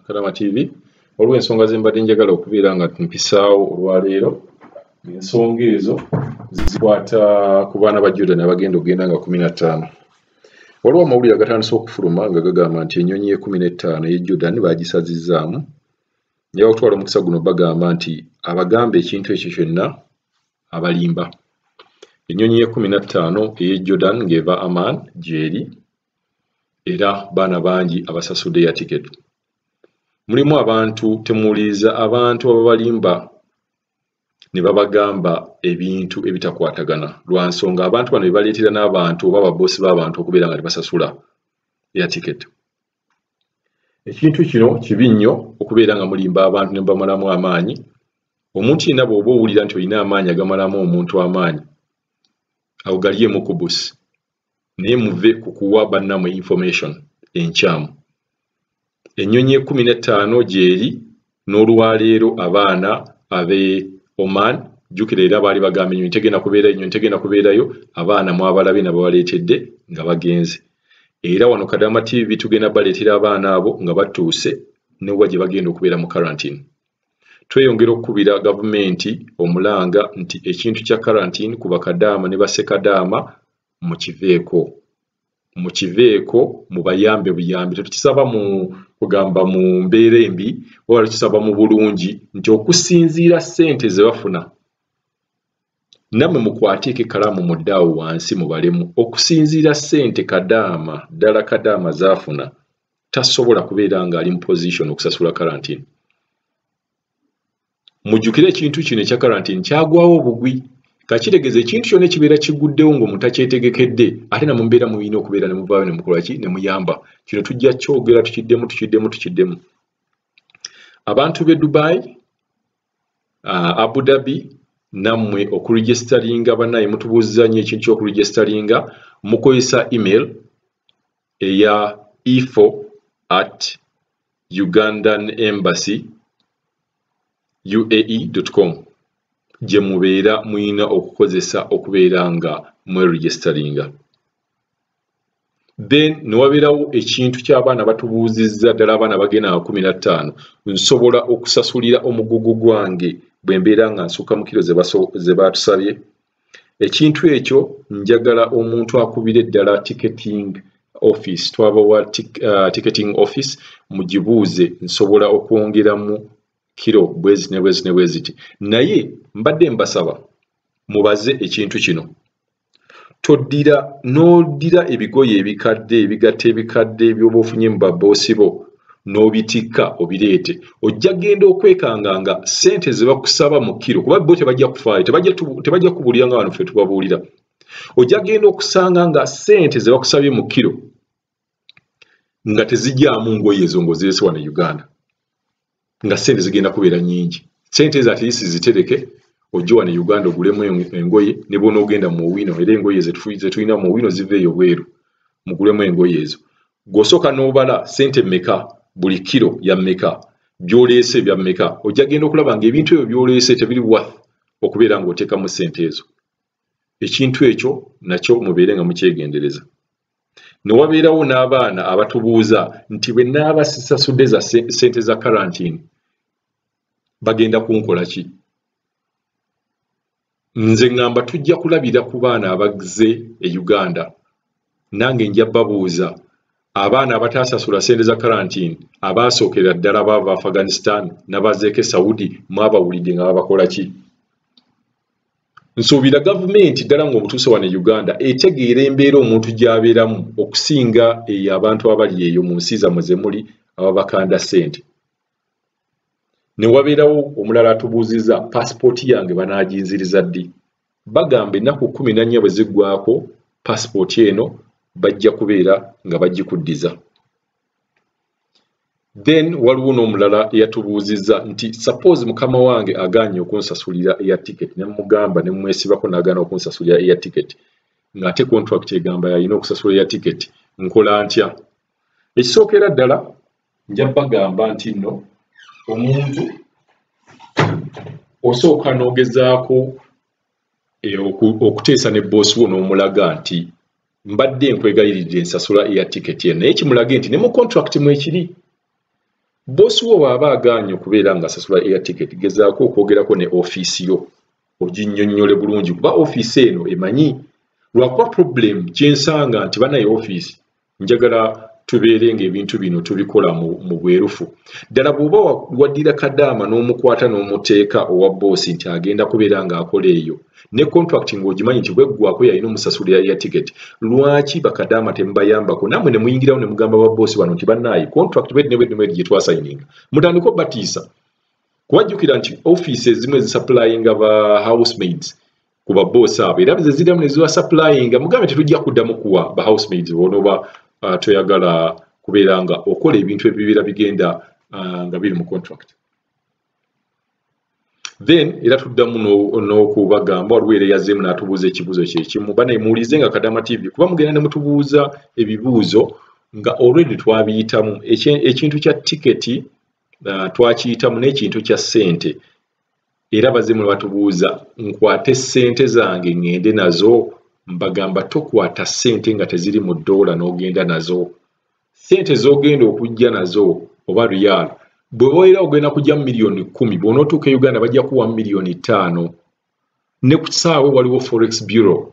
Karama TV olwo ensonga zembadde njagala okubeera nga mpisaawo olwaleero ensonga ezo zikwata ku baana ba Jordan abagenda okugenda nga 15 olwo amawulire agatandise okufuluma nga gagamba nti ennyonyi ye15 ye Jordan baagisazizzaamu njaga okutwala omukisa guno bagamba nti abagamba ekintu ekyo kyonna abalimba ennyonyi ye15 eye Jordan ng'eva Amman gyeri era baana bangi abasasudde ya tiketi mulimu abantu temuwuliriza abantu ababalimba ne babagamba ebintu ebitakwatagana lwa nsonga abantu bano bebaleetera n'abantu oba ababoosi b'abantu okubeera nga tebasasula ya tiketi ekintu kino kibi nnyo okubeera nga mulimba abantu ne bamalamu amaanyi omuntu yenna bw'oba owulira nti olina amaanyi agamalamu omuntu amaanyi awo galyemu ku busi naye muve ku kuwa bannammwe information enkyamu ennyonyi ye15 gyeri n'olwaleero abaana abe Oman jjukira era baali bagamba ennyonyi tegenda kubeerayo abaana mwabalabe nabo baleetedde nga bagenze era wano Kadama TV tugenda baleetera abaana abo nga batuuse ne wa gye bagenda okubeera mu quarantine tweyongera okukubira gavumenti omulanga nti ekintu kya quarantine ku bakadaama ne bassekadaama mukiveeko mubayambe buyambi tetukisaba mu kugamba mu mbeera embi wala tukisaba mu bulungi nti okusinziira ssente ze bafuna nammwe mukwateeko ekkalaamu muddaawo wansi mubalemu okusinziira ssente kadaama ddala kadaama zaafuna tasobola kubeera ng'ali mu position okusasula quarantine mujjukire ekintu kino ekya quarantine kyagwawo obugwi kakitegeeza ekintu kyonna ekibeera kiguddewo ng'omuntu akyetegekedde ate namwe mubeera muyina okubeera ne muvaayo ne mukola ki ne muyamba kino tujja kyogera tukiddemu abantu b'e Dubai Abu Dhabi nammwe okuregisteringa bannaye mutubuuziza nnyo ekintu ky'okuregisteringa mukozesa email eya info@ugandanembassy.uae.com gye mubeera muyina okukozesa okubeera nga mweregisteringa then newabeerawo ekintu ky'abaana batubuuzizza ddala abaana bagenda 15 nsobola okusasulira omugugu gwange bwe mbeera nga nsukka mu kiro ze baatusabye ekintu ekyo njagala omuntu akubira ddala ticketing office twabawa ticketing office mugibuuze nsobola okwongeramu kiro bweziti naye mbadde mbasaba mubaze ekintu kino n'oddira ebigoye ebikadde ebigatta ebikadde by'oba ofunye mu baboosi bo n'obitikka obireete ojja genda okwekanganga ssente ze bakusaba mu kiro kuba bo tebajja kufaayo tebajja kubuulira nga wano ffe tubabuulira ojja genda okusanga nga ssente ze bakusabye mu kiro nga tezijjaamu ngoye ezo ng'ozirese wano e Uganda nga ssente zigenda kubeera nnyingi ssente ezo ate zitereke ojja wano e Uganda ogulemu engoye ne bw'onoogenda mu wino era engoye ze tulina mu wino ziveeyo bweru mugulemu engoye ezo gw'osooka n'obala ssente mmeka buli kiro ya mmeka by'oleese bya mmeka ojja genda okulaba ng'ebintu ebyo by'oleese tebiri worth okubeera ng'oteekamu ssente ezo ekintu ekyo nakyo mubeere nga mukyegendereza ne wabeerawo n'abaana abatubuuza nti bwe naaba sisasudde za ssente za quarantine bagenda kunkola ki nze ngamba tujja kulabira ku baana abazze e Uganda nange nja babuuza abaana abataasasula ssente za quarantine abaasookera ddala baava Afghanistan n'abazeeko Saudi mwabawulidde nga babakola ki nsuubira gavumenti ddala ng'obutuuse wano e Uganda etegeera embeera omuntu gy'abeeramu okusinga eyo abantu abali eyo mu nsi zammwe ze muli ababakanda ssente ne wabeerawo omulala atubuuzizza paasipooti yange banaaginziriza ddi bagamba ennaku 14 bwe ziggwako paasipooti eno bajja kubeera nga bagikuddiza then waliwo n'omulala eyatubuuzizza nti suppose mukama wange agaanye okunsasulira eya ticket ne mugamba ne mwesibako n'agaana okunsasulira eya ticket ng'ate contract egamba yalina okusasula eya ticket nkola ntya ekisookera ddala nja bagamba nti nno omuntu osooka n'ogezaako okuteesa ne boosi wo n'omulaga nti mbadde nkwegayiridde ensasula eya ticket naye kimulage nti ne mu contract mwekiri boss wo baba agaanyi okubeera nga asasula air ticket gezaako okwogerako ne office yo oginnyonnyole bulungi kuba office eno emanyi lwakuba problem kyensanga nti banaye office njagala tubeere ng'ebintu bino tubikola mu bwerufu ddala bw'oba waddira kadaama n'omukwata n'omuteeka owa boosi nti agenda kubeera ng'akola eyo ne contract ng'ogimanyi nti bweggwako yalina omusasulira ya ticket lwaki bakadaama temubayambako nammwe ne muyingirawo ne mugamba ba boosi wano nti bannaayi contract bwedi gye twasayininga mutandika obbatiisa kubajjukira nti office ezimu ezisupplyinga ba housemaids ku ba boosi abo era ze ziramu ne zibasapplyinga mugambe tetujja kuddamu kuwa ba housemaids bonoba toyagala kubeera nga okola ebintu ebibira bigenda nga biri mu contract then era tuddamu n'okubagamba waliwo era yazzeemu n'atubuuza ekibuuzo kyekimu banaye muwulize nga Kadama TV kuba mugenda ne mutubuuza ebibuuzo nga already twabiyitamu ekintu kya tiketi twakiyitamu n'ekintu kya ssente era bazzeemu ne batubuuza nkwate ssente zange ngende nazo mbagamba tokwata ssente nga teziri mu ddoola n'ogenda nazo ssente z'ogenda okujja nazo oba riyal bwe boera ogenda kujja mu miliyoni 10 bw'onootuuka e Uganda bajja kuwa miliyoni 5 ne ku kisaawe waliwo forex bureau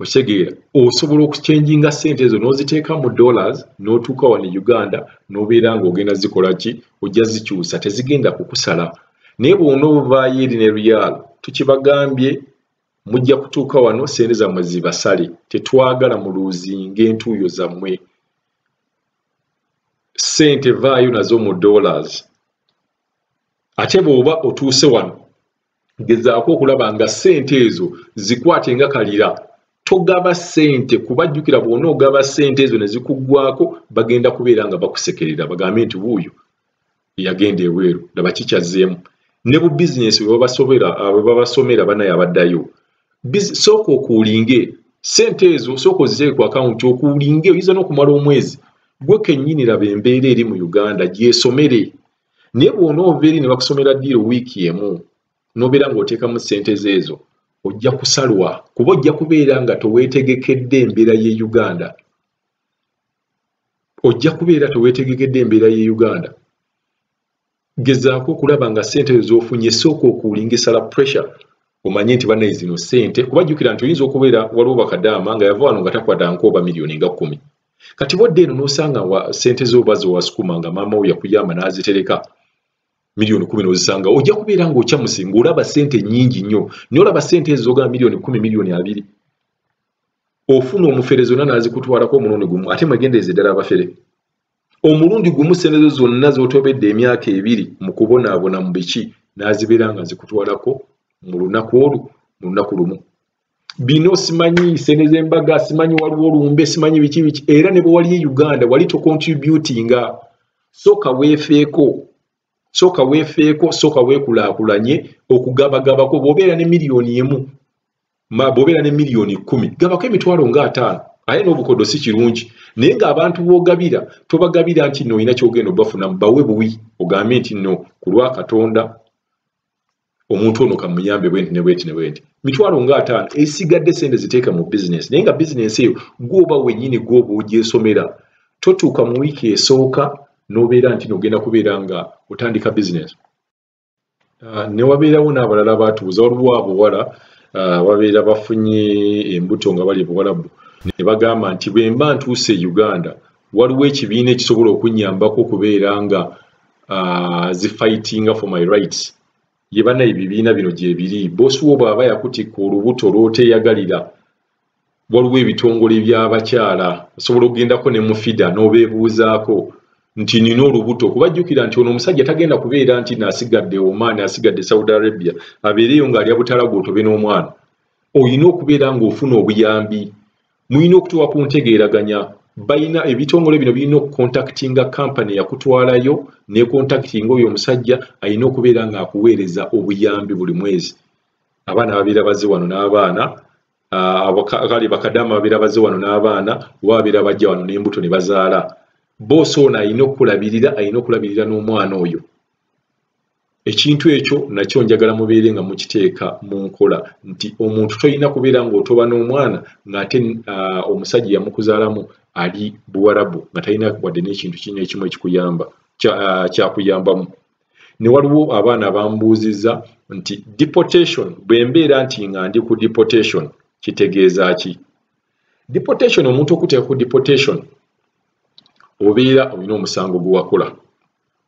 okitegeera osobola okuchenjinga ssente ezo n'oziteeka mu dollars n'otuuka wano e Uganda n'obeera ng'ogenda zikola ki ojja zikyusa tezigenda kukusala naye bw'onoovaayo eri ne riyal tukibagambye mujja kutuuka wano ssente zammwe zibasale tetwagala mu luuzinga entuuyo zammwe ssente vaayo nazo mu dollars ate bw'oba otuuse wano gezaako okulaba nga ssente ezo zikwate nga kalira togaba ssente kubajjukira bw'onoogaba ssente ezo ne zikuggwako bagenda kubeera nga bakusekerera bagambe nti wuuyo yagenda ebweru laba kikyazzeemu ne bu bizinesi bwe babasomera banaye abaddayo sooka okuulinge ssente ezo sooka oziteeke ku akawunti okuulinge oyinza n'okumala omwezi gwe kennyini laba embeera eri mu Uganda gyesomere naye bw'onoova eri ne bakusomera ddiiro wiiki emu n'obeera ng'oteekamu ssente ezo ojja kusalwa kuba ojja kubeera nga toweetegekedde embeera y'e Uganda ojja kubeera toweetegekedde embeera y'e Uganda gezaako okulaba nga ssente ezo z'ofunye sooka okuulinga esala pressure omanye nti bannaye zino ssente kubajjukira nti oyinza okubeera waliwo bakadaama nga yava wano nga takwata nkooba miliyoni nga 10 kati bodde eno n'osanga ssente z'oba zewasukuma nga maama wo yakuyamba n'azitereka miliyoni 10 n'ozisanga ojja kubeera ng'okyamuse ng'olaba ssente nnyingi nnyo naye olaba ssente ezo z'ogamba miliyoni 10 miliyoni 2 ofuna omufere zonna n'azikutwalako omulundi gumu ate mwegendereze ddala abafere omulundi gumu ssente zo zonna z'otobedde emyaka 2 mu kubonaabona mu biki n'azibeera nga zikutwalako mu lunaku olwo mu lunaku lumu bino simanyi ssente z'embaga simanyi waliwo olumbe simanyi biki era ne bwe wali e Uganda wali tocontributinga sooka weefeeko sooka weekulaakulanye okugabagabako bw'obeera ne miliyoni emu bw'obeera ne miliyoni 10 gabako emitwalo nga 5 aye n'obukodo si kirungi naye ng'abantu boogabira tobagabira nti nno olina kyogenda obafunamu bawe buwi ogambe nti nno ku lwa Katonda omuntu ono kamuyambe bwenti ne bwenti ne bwenti mitwalo nga 5 esigadde ssente ziteeka mu bizinesi naye nga bizinesi eyo gw'oba wennyini gw'oba ogyesomera totuuka mu wiiki esooka n'obeera nti n'ogenda kubeera nga otandika bizinesi ne wabeerawo n'abalala baatuuza waliwo abawala babeera bafunye embuto nga bali Buwarabu ne bagamba nti bwe mba ntuuse e Uganda waliwo ekibiina ekisobola okunnyambako okubeera nga zifightinga for my rights ye bana ebibiina bino gye biri boosi wo bw'aba yakutikka olubuto lw'oteeyagalira waliwo ebitongole by'abakyala osobola okugendako ne mufida n'obeebuuzaako nti nina olubuto kubajjukira nti ono omusajja tagenda kubeera nti naasigadde Oman asigadde Saudi Arabia abeereyo ng'alya butala gw'otobe n'omwana olina okubeera ng'ofuna obuyambi mulina okutuwa ku ntegeeraganya bayina ebitongole bino birina okukontaktinga kampani yakutwalayo ne kontaktinga oyo omusajja alina okubeera ng'akuweereza obuyambi buli mwezi abaana babeera bazze wano n'abaana kale bakadaama babeera bazze wano n'abaana oba babeera bajja wano n'embuto ne bazaala boosi ono alina okulabirira n'omwana oyo ekintu ekyo nakyo njagala mubeere nga mukiteeka mu nkola nti omuntu tolina kubeera ng'otoba n'omwana ng'ate omusajja yamukuzaalamu ali Buwarabu nga talina wadde n'ekintu kino ekimu ekikuyamba kyakuyambamu. Ne waliwo abaana bambuuziza nti deportation bwe mbeera nti nga ndi ku deportation kitegeeza ki? Deportation, omuntu okuteeka ku deportation obeera olina omusango gwe wakola.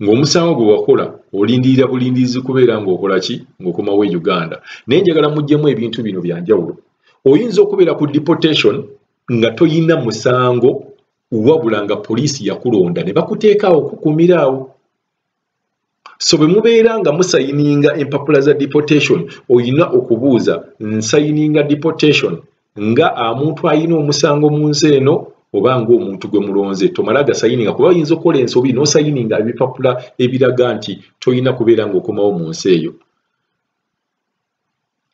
Ng'omusango gwe wakola olindirira bulindizi kubeera ng'okola ki? Ng'okomawo e Uganda. Naye njagala muggyemu ebintu bino bya njawulo. Oyinza okubeera ku deportation nga toyina musango wabula nga poliisi yakulonda ne bakuteekaawo okukumiraawo. So bwe mubeera nga musayininga empapula za deportation oyina okubuuza nsayininga deportation nga omuntu ayina omusango mu nsi eno oba ng'omuntu gwe mulonze. Tomala gasayininga kuba oyinza okukola ensobi n'osayininga ebipapula ebiraga nti toyina kubeera ng'okomawo mu nsi eyo.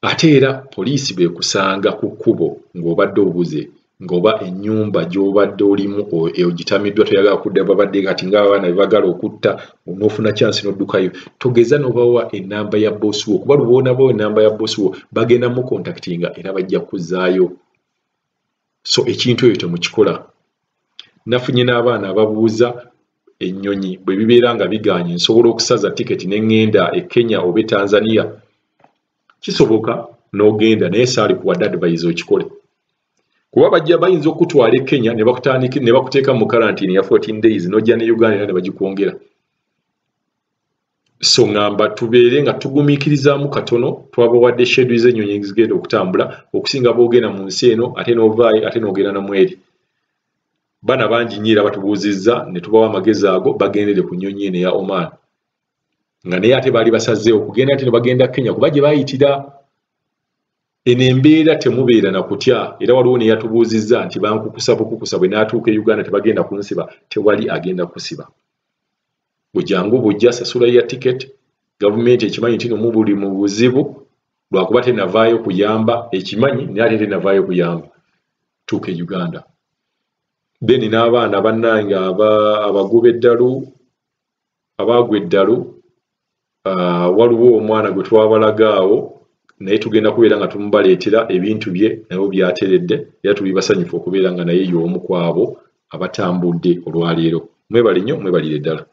Ate era poliisi beekusanga ku kkubo ng'obadde obuze ng'oba ennyumba gy'obadde olimu ogitamiddwa toyagala kudda babadde kati ng'abaana be bagala okutta onoofuna kyansi n'oddukayo. Togeza n'obawa ennamba ya boosi wo kuba luboonabawo ennamba ya boosi wo bagenda mu contactinga era bajja kuzzaayo. So ekintu ekyo temukikola. Nafunye n'abaana ababuuza ennyonyi bwe bibeera nga biganye nsobola okusaza tiketi ne ŋŋenda e Kenya oba e Tanzania. Kisoboka n'ogenda naye saali kuwadde advice okikole. Kuba bajja bayinza okutwala e Kenya ne bakuteeka mu quarantine ya 14 days n'ojja ne Uganda era ne bagikwongera. So ngamba tubeere nga tugumiikirizaamu katono twabawadde schedule z'ennyonyi ezigenda okutambula okusinga boogenda mu nsi eno ate n'ovaayo ate n'ogenda namweri. Bana bangi nnyo era batubuuzizza ne tubawa amagezi ago bagendere ku nnyonyi eno eya Oman. Nga naye ate baali basazeewo okugenda ate ne bagenda Kenya kuba gye baayitira. Eno embeera temubeera na kutya era waliwo ne yatubuuzizza nti bankukusa bukukusa bwe n'atuuka e Uganda tebagenda kunsiba. Tewali agenda kusiba. Bujjangu bujja sasula ya tiketi. Gavumenti ekimanyi nti mu buli mu buzibu lwakuba tenavaayo kuyamba ekimanyi naye ate tenavaayo kuyamba. Tuuka e Uganda. Then n'abaana bannange abagoba eddalu abaagwa eddalu waliwo omwana gwe twabalagaawo naye tugenda kubeera nga tumubaleetera ebintu bye nabo byateredde era tuli basanyufu okubeera nga naye y'omu ku abo abatambudde olwaleero. Mwebale nnyo mwebalire ddala.